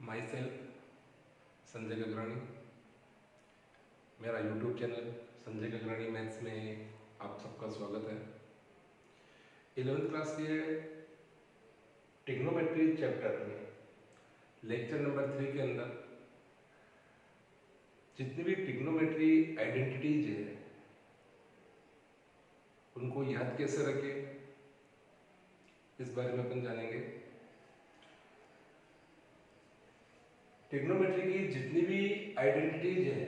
My self Sanjay Gagrani. मेरा YouTube channel Sanjay Gagrani maths में आप सबका स्वागत है। 11th क्लास के ट्रिग्नोमेट्री चैप्टर में लेक्चर नंबर 3 के अंदर जितनी भी ट्रिग्नोमेट्री आइडेंटिटीज है उनको याद कैसे रखें इस बारे में अपन जानेंगे। ट्रिग्नोमेट्री की जितनी भी आइडेंटिटीज है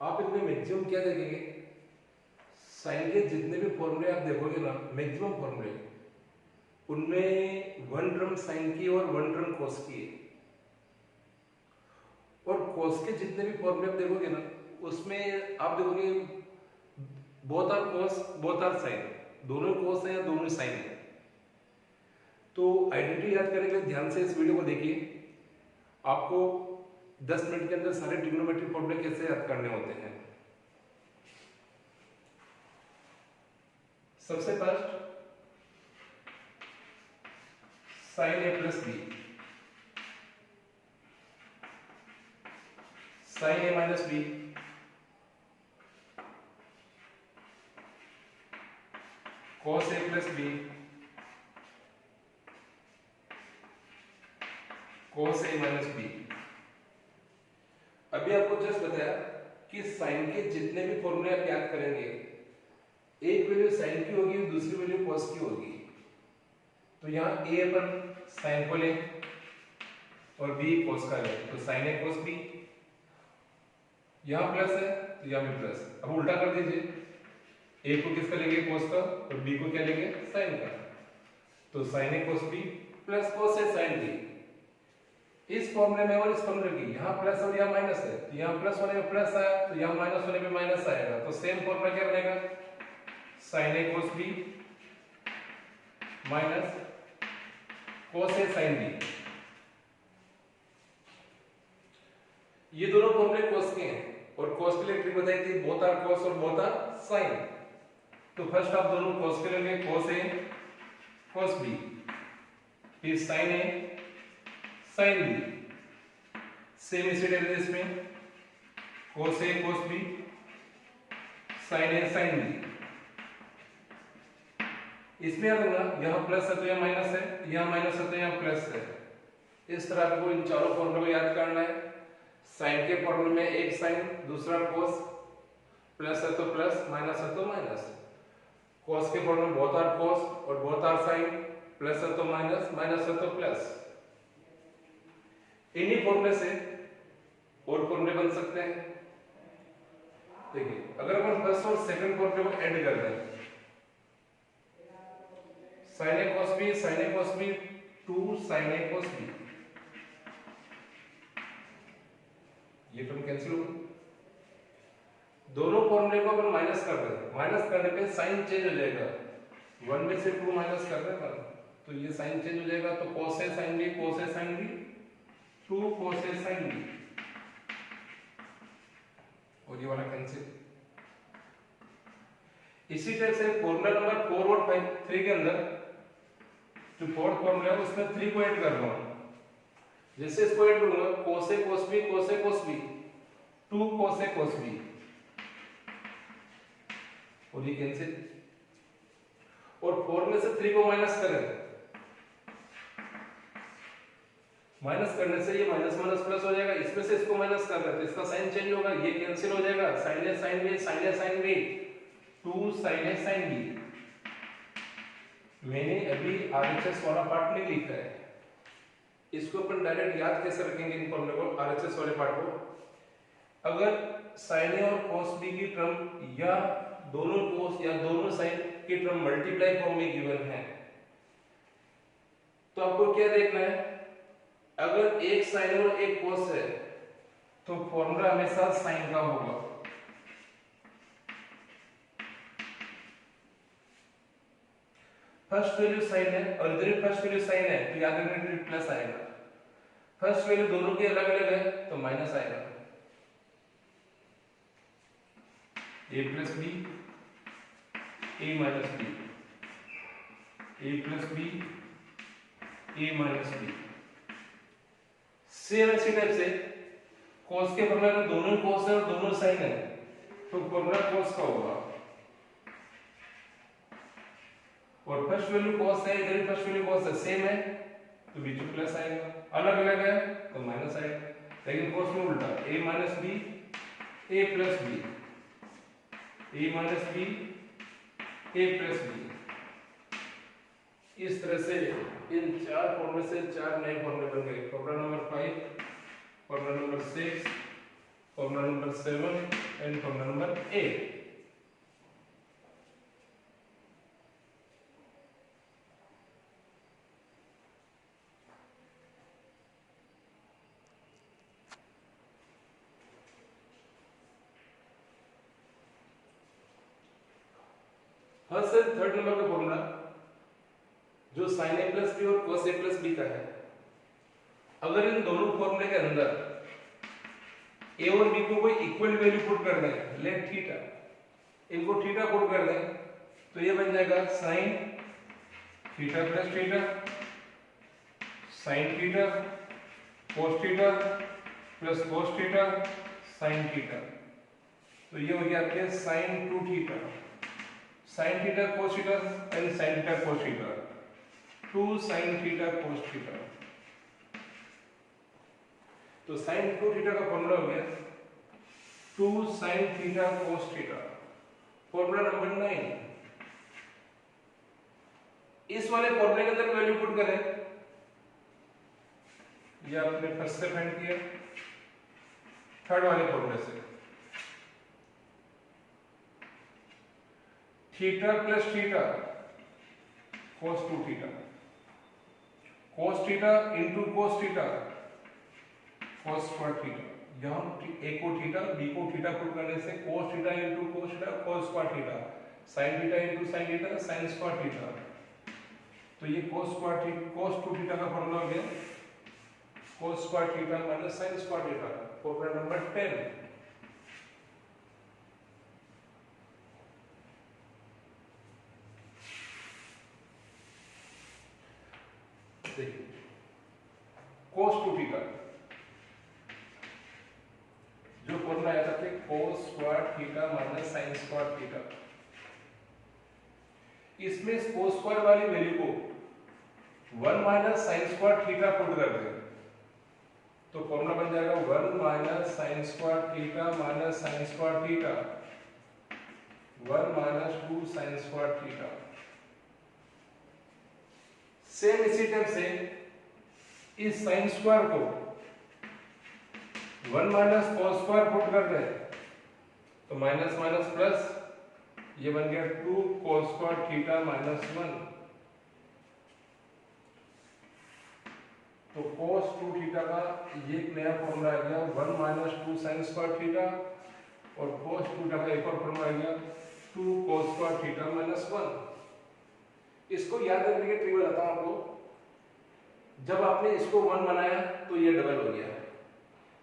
आप इनमें मैक्सिमम क्या देखेंगे, साइन के जितने भी फॉर्मूले आप देखोगे ना, मैक्सिमम फॉर्मूले उनमें वन टर्म साइन की और वन टर्म कॉस की है। और कॉस के जितने भी फॉर्मूले आप देखोगे ना उसमें आप देखोगे both are cos both are sine, दोनों कॉस है या दोनों साइन है। तो आइडेंटिटी याद करने के लिए ध्यान से इस वीडियो को देखिए। आपको 10 मिनट के अंदर सारे ट्रिग्नोमेट्री फॉर्मूले कैसे याद करने होते हैं। सबसे first sign A plus B, sign A minus B, cos A plus B, cos A minus B. अभी आपको जस्ट बताया कि साइन के जितने भी फॉर्मूले आप याद करेंगे, एक वैल्यू साइन की होगी दूसरी वैल्यू कॉस की होगी। तो यहाँ ए अपन साइन को लें और बी कॉस का लें, तो साइन ए कॉस बी। यहाँ प्लस है तो यहाँ भी प्लस। अब उल्टा कर दीजिए, ए को किसका लेंगे कॉस का और बी को क्या लेंगे साइन का। तो sign A cos B plus cos A sine B. इस फॉर्मूले में और इस फॉर्मूले की यहाँ प्लस और यहाँ माइनस है, तो यहाँ प्लस होने में प्लस आया तो यहाँ माइनस होने में माइनस आएगा। तो सेम फॉर्मूला क्या बनेगा, sign A cos B minus cos A sine B. ये दोनों फॉर्मूले कॉस के हैं और कॉस के लिए ट्रिक बताई थी, बोथ आर कॉस और बोथ आर साइन। तो फर्स्ट आप दोनों कॉस के लेंगे, कॉस ए कॉस बी, फिर साइन ए साइन बी। सेम इसी टाइप से इसमें cos a cos b sin a sin b। इसमें याद रखना यहाँ प्लस है तो यहाँ माइनस है, यहाँ माइनस है तो यहाँ प्लस है। इस तरह आपको इन चारों फॉर्मूले को याद करना है। साइन के फॉर्मूले में एक साइन दूसरा cos, प्लस है तो प्लस माइनस है तो माइनस। cos के फॉर्मूले में बोथ आर cos और बोथ आर sin, प्लस है तो माइनस माइनस है तो प्लस। इन्हीं फॉर्मूले से और फॉर्मूले बन सकते हैं। देखिए अगर अपन फर्स्ट और सेकंड फॉर्मूले को ऐड कर दें, sin a cos b 2 sin a cos b, ये टर्म कैंसिल हो गई। दोनों फॉर्मूले को अपन माइनस कर दें, माइनस करने पे साइन चेंज हो जाएगा। 1 में से 2 माइनस कर दें तो ये साइन चेंज हो जाएगा। तो cos a sin b cos a sin b 2 cos a sin b, और ये वाला कैंसिल। इसी तरह से फॉर्मूला नंबर 4 और 3 के अंदर जो फोर्थ फॉर्मूला है उसमें 3 को ऐड कर रहा हूं। जैसे इसको ऐड करूंगा cos a cos b 2 cos a cos b, और ये कैंसिल। और 4 में से 3 को माइनस करें, माइनस करने से ये माइनस माइनस प्लस हो जाएगा। इसमें से इसको माइनस कर रहे हैं तो इसका साइन चेंज होगा, ये कैंसिल हो जाएगा। sin a sin b 2 sin a sin b। मैंने अभी RHS वाला पार्ट नहीं लिखा है, इसको अपन डायरेक्ट याद कैसे रखेंगे इन फॉर्मूले को, RHS वाले पार्ट को। अगर sin a और cos b की टर्म या दोनों cos या दोनों sin की टर्म मल्टीप्लाई फॉर्म में गिवन है तो आपको क्या देखना है, अगर एक साइन और एक cos है तो फॉर्मूला हमेशा साइन का होगा। फर्स्ट वैल्यू साइन है और इधर फर्स्ट वैल्यू साइन है तो याद रखना प्लस आएगा। फर्स्ट वैल्यू दोनों की अलग अलग है तो माइनस आएगा। a plus B a minus B, a plus B A minus B. Same इसी टाइप से cos के फॉर्मूला में दोनों cos है और दोनों sin है, तो फॉर्मूला cos का होगा, और फर्स्ट वैल्यू cos है, इधर फर्स्ट वैल्यू cos है, सेम है तो बीच में प्लस आएगा, अलग अलग है तो माइनस आएगा। लेकिन cos में उल्टा, a minus B A plus B, A minus B A plus B. इस तरह से इन चार फॉर्मूले से चार नए फॉर्मूले बन गए। Formula number 5, formula number 6, formula number 7 and formula number 8। First and third number का फॉर्मूला जो sin a प्लस बी और cos a प्लस बी का है, अगर इन दोनों फॉर्मूले के अंदर a और b को कोई इक्वल वैल्यू पुट कर दें, लेट थीटा, इनको थीटा पुट कर दें, तो ये बन जाएगा sin theta plus theta, sin theta cos theta plus cos theta sin theta. तो ये हो गया आपके sin 2 theta, sin theta cos theta and sin theta cos theta, 2 sin theta cos theta. तो sin 2 थीटा का फॉर्मूला हो गया 2 sin theta cos theta. Formula number 9, इस वाले फॉर्मूले के अंदर वैल्यू पुट करें, ये आपने फर्स्ट से फाइंड किया, थर्ड वाले फॉर्मूले से theta plus theta cos 2 theta, cos theta into cos theta cos square theta. यहाँ a को थीटा b को थीटा पुट करने से cos theta into cos theta cos square theta, sin theta into sin theta sin square theta. तो ये cos square theta cos 2 theta का formula हो गया cos square theta minus sin square theta. Formula number 10, cos 2 theta जो formula आया था कि cos square theta minus sin square theta, इसमें इस cos स्क्वायर वाली वैल्यू को 1 minus sin square theta put कर दें, तो फॉर्मूला बन जाएगा 1 minus sin square theta minus sin square theta 1 minus 2 sin square theta. Same इसी टाइप से इस sin स्क्वायर को 1 माइनस cos स्क्वायर पुट कर दें, तो माइनस माइनस प्लस, ये बन गया 2 cos स्क्वायर थीटा माइनस 1। तो cos 2 थीटा का ये एक नया फॉर्मूला आ गया 1 माइनस 2 sin स्क्वायर थीटा, और cos 2 थीटा का एक और फॉर्मूला आ गया 2 cos स्क्वायर थीटा माइनस 1। इसको याद रखने के ट्रिक बताता हूं आपको। जब आपने इसको 1 बनाया तो ये डबल हो गया,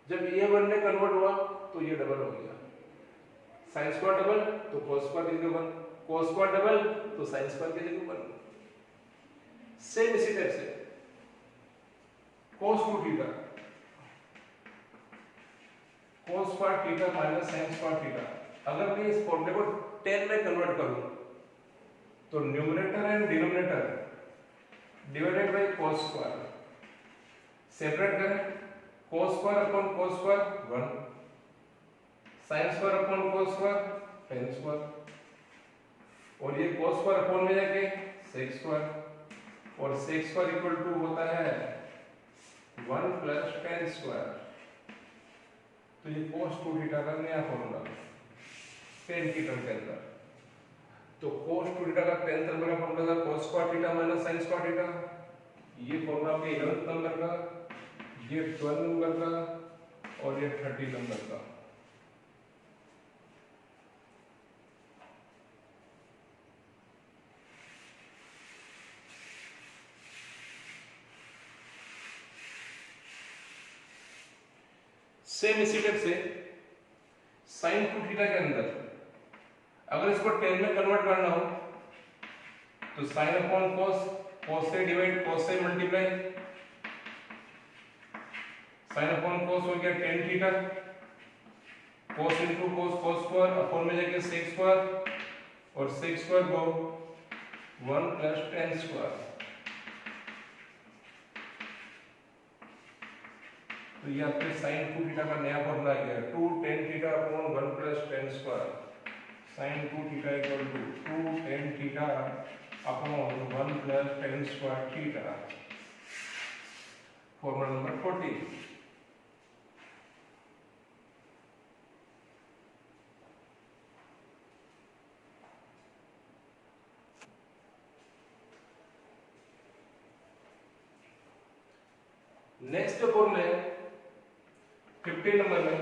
जब ये 1 में कन्वर्ट हुआ तो ये डबल हो गया, sin स्क्वायर डबल तो cos स्क्वायर की जगह 1, cos स्क्वायर डबल तो sin स्क्वायर की जगह 1। सेम इसी टाइप से cos 2 theta cos square theta minus sin square theta, अगर मैं इस फॉर्मूले को 10 में कन्वर्ट करूं तो numerator and denominator divided by cos square, separate करें, cos square upon cos square 1, sin square upon cos square sin square, और ये cos स्क्वायर अपॉन में जाके sec स्क्वायर, और sec स्क्वायर इक्वल टू होता है 1 प्लस tan स्क्वायर। तो ये cos 2 थीटा का नया फॉर्मूला tan की टर्म के अंदर। तो cos 2 थीटा का 10th नंबर का फॉर्मूला था cos square theta minus sin square theta, ये फॉर्मूला आपके 11th नंबर का, ये 12 नंबर का, और ये 30 नंबर का। सेम इसी टाइप से sin 2 थीटा के अंदर अगर इसको 10 में कन्वर्ट करना हो तो sin अपॉन cos cos से डिवाइड cos से मल्टीप्लाई, sin अपॉन cos हो गया tan theta, cos into cos cos square upon में जाके sec स्क्वायर और sec स्क्वायर को 1 प्लस tan स्क्वायर। तो ये आपके sin 2 थीटा का नया फॉर्मूला आ गया 2 tan theta upon 1 plus tan square. sin 2 theta equal to 2 tan theta upon 1 plus tan square theta. Formula number 14। Next formula है 15 number में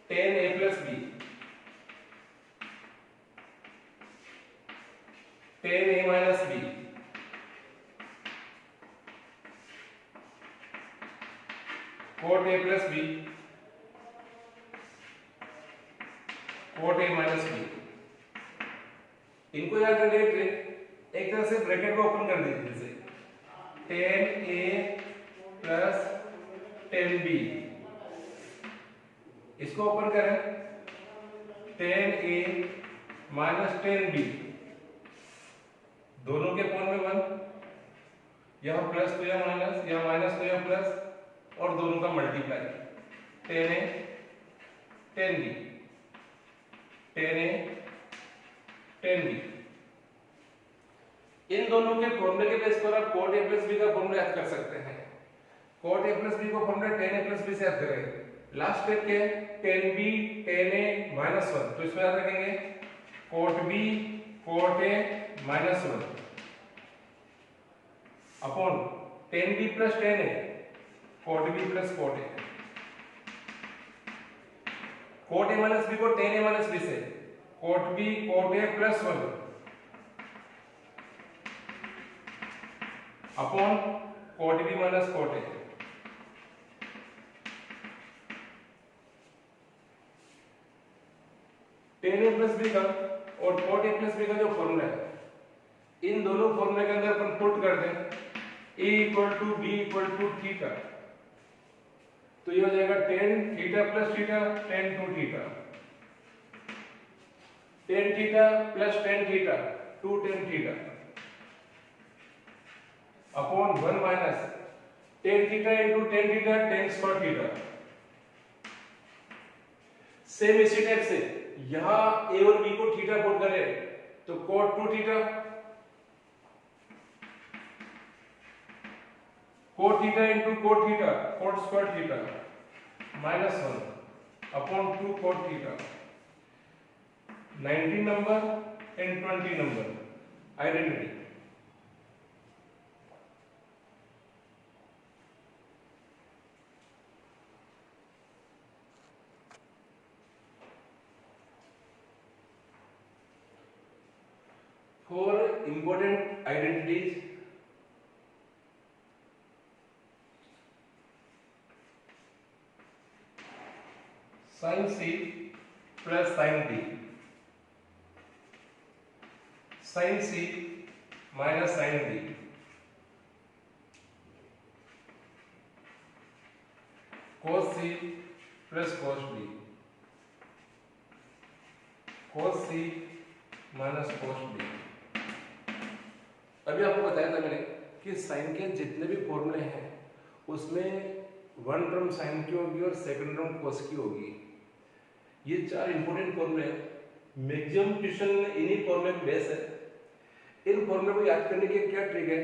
tan a plus B, tan a minus B, cot a plus B, cot a minus B. इनको याद करने के एक तरह से bracket को ओपन कर दीजिए, जैसे tan a plus tan b, इसको ओपन करें tan a minus tan b, दोनों के अपॉन में 1, यहां प्लस तो यहां माइनस, यहां माइनस तो यहां प्लस और दोनों का multiply tan a tan b, tan a tan b। इन दोनों के फॉर्मूले के बेस पर आप cot a प्लस b का फॉर्मूला याद कर सकते हैं। cot a प्लस b को formula tan a plus b से याद करेंगे। लास्ट स्टेप क्या है tan b tan a minus 1, तो इसमें याद रखेंगे cot b cot a minus 1 upon tan b plus tan a cot b plus cot a। cot a minus b को tan a माइनस b से cot b cot a plus 1 upon cot b minus cot a। tan a plus b का और cot a plus b का जो formula है, इन दोनों फॉर्मूले के अंदर अपन पुट कर दें a equal to b equal to theta, तो ये हो जाएगा tan theta plus theta tan 2 theta, tan theta plus tan theta 2 tan theta upon 1 minus tan theta into tan theta tan square theta. Same इसी type से यहां a और b को theta put करें तो cot 2 theta cot theta into cot theta cot square theta minus 1 upon 2 cot theta. 19 number and 20 number identity. For important identities, sin c plus sin d, sin c minus sin d, cos c plus cos d, cos c minus cos d। अभी आपको बताया था मैंने कि sign के जितने भी फॉर्मूले हैं उसमें वन टर्म साइन की होगी और सेकंड टर्म कॉस की होगी। ये चार इंपॉर्टेंट फॉर्मूले हैं। मैक्सिमम क्वेश्चन इन्हीं फॉर्मूले पे बेस है। इन फॉर्मूले को याद करने की क्या ट्रिक है,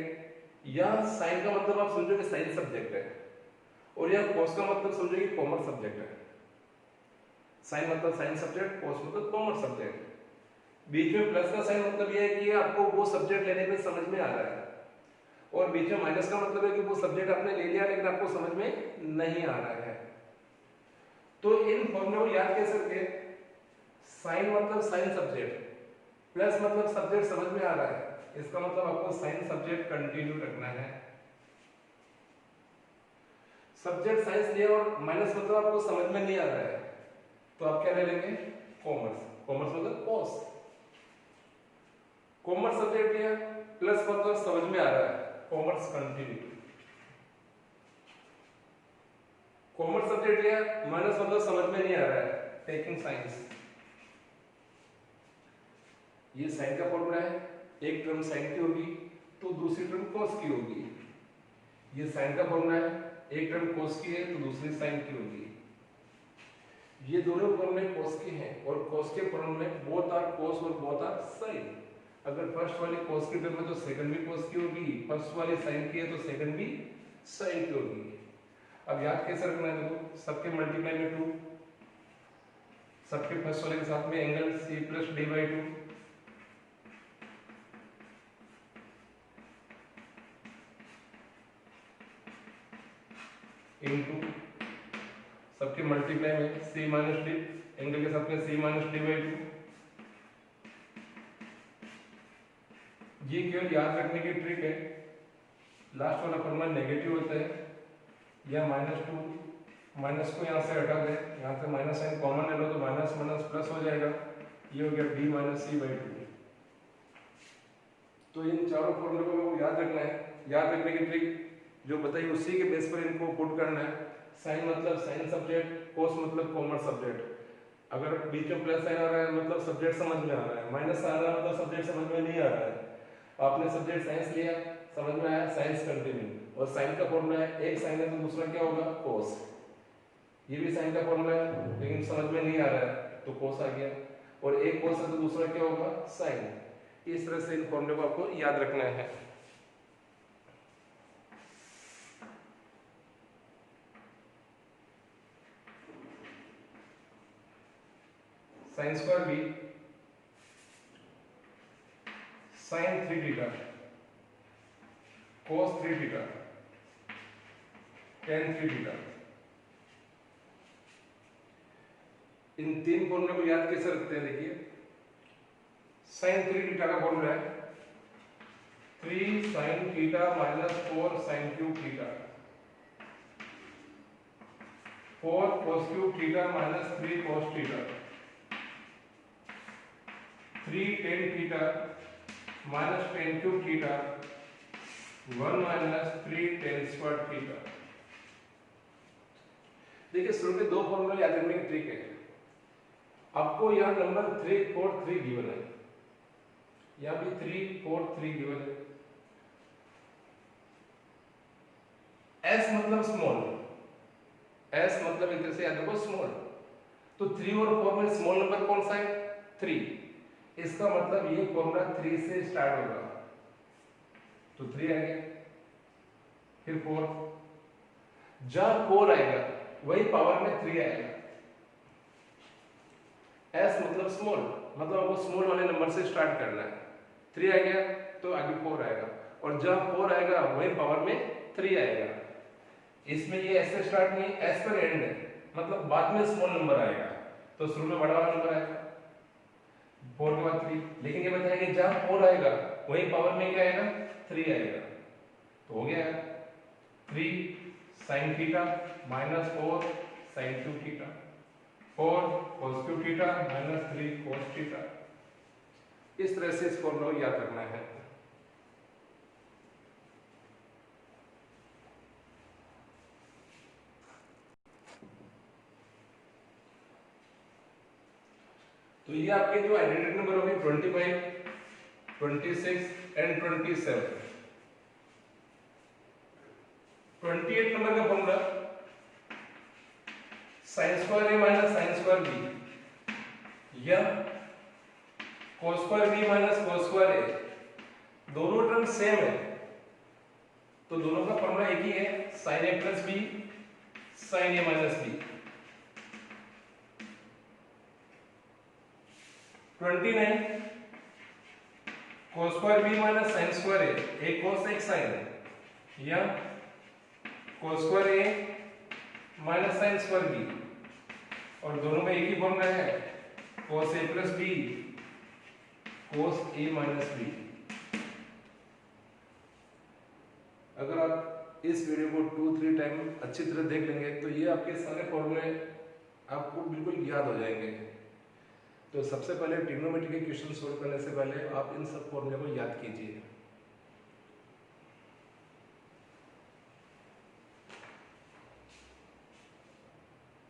या साइन का मतलब आप समझो कि साइंस सब्जेक्ट है और या कॉस का मतलब समझो कि कॉमर्स सब्जेक्ट है। साइन मतलब साइंस सब्जेक्ट, कॉस मतलब कॉमर्स सब्जेक्ट। बीच में प्लस का साइन मतलब यह है कि आपको वो सब्जेक्ट लेने में समझ में आ रहा है, और बीच में माइनस का मतलब है कि वो सब्जेक्ट आपने ले लिया लेकिन आपको समझ में नहीं आ रहा है। तो इन फॉर्मूले को याद कैसे रखें, साइन मतलब साइन सब्जेक्ट, प्लस मतलब सब्जेक्ट समझ में आ रहा है, इसका मतलब आपको साइन सब्जेक्ट कंटिन्यू रखना है। सब्जेक्ट साइंस लिया और माइनस मतलब आपको समझ में नहीं आ रहा है तो आप क्या ले लेंगे, कॉमर्स। कॉमर्स मतलब कॉस। कॉमर्स सब्जेक्ट लिया प्लस मतलब समझ में आ रहा है, कॉमर्स कंटिन्यू। कॉमर्स सब्जेक्ट लिया, माइनस मतलब समझ में नहीं आ रहा है, टेकिंग साइंस। ये साइन का फॉर्मूला है, एक टर्म साइन की होगी तो दूसरी टर्म कॉस की होगी। ये साइन का फॉर्मूला है, एक टर्म कॉस की है तो दूसरी साइन की होगी। ये दोनों फॉर्मूले कॉस के हैं और कॉस के फॉर्मूले में बोथ आर कॉस और बोथ आर साइन। अगर फर्स्ट वाली कॉस की टर्म है तो सेकंड भी कॉस की होगी, फर्स्ट वाली साइन की है तो सेकंड भी साइन की होगी। अब याद कैसे रखना है, देखो सबके मल्टीप्लाई में 2, सबके फर्स्ट वाले के साथ में angle c plus d by 2, into सबके मल्टीप्लाई में c माइनस d, एंगल के साथ में c माइनस d बाई 2। ये केवल याद रखने की ट्रिक है, लास्ट वाला फॉर्मूला नेगेटिव होता है, या -2, माइनस को यहाँ से हटा दे, यहाँ से माइनस साइन कॉमन ले लो तो माइनस माइनस प्लस हो जाएगा, ये हो गया d माइनस c बाई 2। तो इन चारों फॉर्मूले को याद रखना है। याद रखने की ट्रिक जो बताई उसी के बेस पर इनको पुट करना है। साइन मतलब साइन सब्जेक्ट, कॉस मतलब कॉमर्स सब्जेक्ट। अगर बीच में प्लस साइन आ रहा है मतलब सब्जेक्ट समझ में आ रहा है, माइनस आ रहा है मतलब सब्जेक्ट समझ में नहीं आ रहा है। आपने सब्जेक्ट साइंस लिया, समझ में आया साइंस कंटिन्यू, और साइन का फॉर्मूला है, एक साइन है तो दूसरा क्या होगा, कॉस। ये भी साइन का फॉर्मूला है लेकिन समझ में नहीं आ रहा है तो कॉस आ गया, और एक कॉस है तो दूसरा क्या होगा, साइन। इस तरह से इन फॉर्मूले को आपको याद रखना है। Sine square B sine 3 theta, cos 3 theta, tan 3 theta. इन तीन फॉर्मूले को याद कैसे रखते हैं, देखिए साइन 3 थीटा का फॉर्मूला है 3 sin theta minus 4 sin cube theta, 4 cos cube theta minus 3 cos theta, 3 tan theta minus tan cube theta, 1 minus 3 tan square theta. देखिए शुरू में दो फॉर्मूले याद रखने की ट्रिक है। आपको यहाँ नंबर 3 4 3 गिवन है, यहाँ भी 3 4 3 गिवन है। S मतलब स्मॉल, S मतलब एक तरह से याद रखो स्मॉल, तो 3 और 4 में स्मॉल नंबर कौन सा है, 3। इसका मतलब ये फॉर्मूला 3 से स्टार्ट होगा, तो 3 आ गया, फिर 4, जहां 4 आएगा वही पावर में 3 आएगा। S मतलब स्मॉल, मतलब आपको स्मॉल वाले नंबर से स्टार्ट करना है। 3 आ गया तो आगे 4 आएगा, और जब 4 आएगा वही पावर में 3 आएगा। इसमें ये S से स्टार्ट नहीं, S पर एंड है, मतलब बाद में स्मॉल नंबर आएगा, तो शुरू में बड़ा वाला नंबर आएगा 4 के बाद 3। लेकिन ये बताया कि जब 4 आएगा वही पावर में क्या आएगा, 3 आएगा, तो हो गया 3 sin theta minus 4 sin cube theta, 4 cos cube theta minus 3 cos theta. इस तरह से इस फॉर्मूला को याद रखना है। तो ये आपके जो आइडेंटिटी नंबर होंगे 25, 26 एंड 27। 28 नंबर का formula sin square a minus sin square b, या cos square b minus cos square a, दोनों टर्म सेम है तो दोनों का फॉर्मूला एक ही है, sin a plus b sin a minus b। 29 cos square b minus sin square a, एक cos एक sin है, या cos square a minus sin square b, और दोनों का एक ही फॉर्मूला है cos a plus b cos a minus b। अगर आप इस वीडियो को 2-3 टाइम अच्छी तरह देख लेंगे तो ये आपके सारे फॉर्मूले आपको बिल्कुल याद हो जाएंगे। तो सबसे पहले ट्रिग्नोमेट्री के क्वेश्चन सोल्व करने से पहले आप इन सब फॉर्मूले को याद कीजिए।